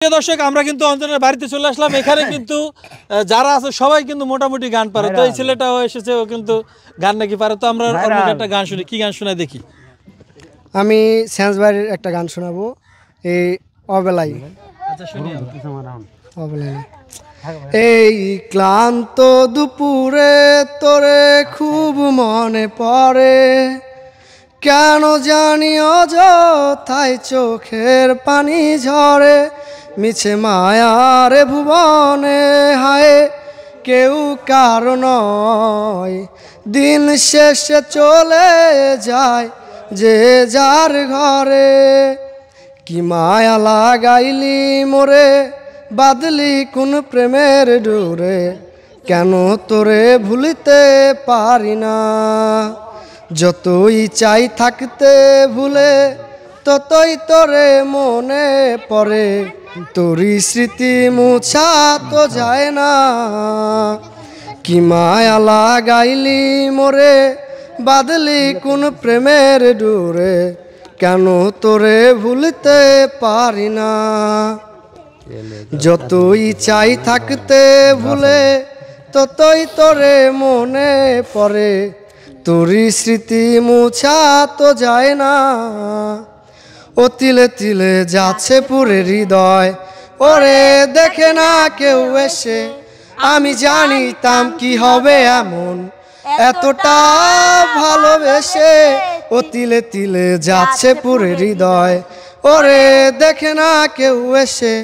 প্রিয় দর্শক, আমরা কিন্তু অঞ্জনের বাড়িতে চলে আসলাম। এখানে কিন্তু যারা আছে সবাই কিন্তু মোটামুটি গান পারে। তো এই ছেলেটাও এসেছে, ও কিন্তু গান নাকি পারে। তো আমরা একটা গান শুনি, কি গান শোনায় দেখি। আমি সেন্সবাড়ির একটা গান শোনাবো, এই অবেলাই। আচ্ছা শুনি অবেলাই। এই ক্লান্ত দুপুরে তোরে খুব মনে পড়ে, কেন জানি অযথায় চোখের পানি ঝরে। মিছে মায়ার ভুবনে হায় কেউ কারো নয়, দিন শেষে চলে যায় যে যার ঘরে। কি মায়া লাগাইলি মোরে, বাদলি কোন প্রেমের ডোরে, কেন তোরে ভুলিতে পারি না। যতই চাই থাকতে ভুলে, ততই তোরে মনে পড়ে, তোরই স্মৃতি মুছা তো যায় না। কি মায়া লাগাইলি মোরে, বাদলি কোন প্রেমের ডোরে, কেন তোরে ভুলতে পারি না। যতই চাই থাকতে ভুলে, ততই তোরে মনে পড়ে, তোরই স্মৃতি মুছা তো যায় না। ও তিলে তিলে যাচ্ছে পুরে হৃদয়, ওরে দেখে না কেউ এসে। আমি জানিতাম কি হবে এমন, এতটা ভালোবেসে। ও তিলে তিলে যাচ্ছে পুরে হৃদয়, ওরে দেখে না কেউ এসে।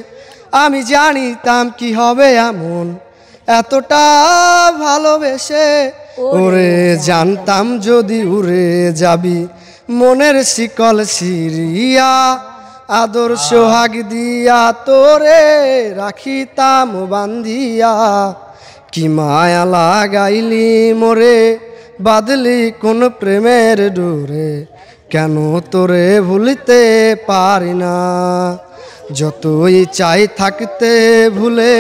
আমি জানিতাম কি হবে এমন, এতটা ভালোবেসে। ওরে জানতাম যদি উড়ে যাবি মনের শিকল সিরিয়া, আদর সোহাগ দিয়া তোরে রাখিতাম বান্ধিয়া। কি মায়া লাগাইলি মোরে, বাদলি কোন প্রেমের ডোরে, কেন তোরে ভুলতে পারি না। যতই চাই থাকতে ভুলে,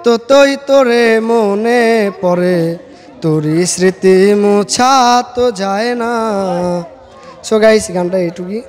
ততই তোরে মনে পড়ে, তোরই স্মৃতি মোছা তো যায় না। সো গাইস, গানটা এইটুকুই।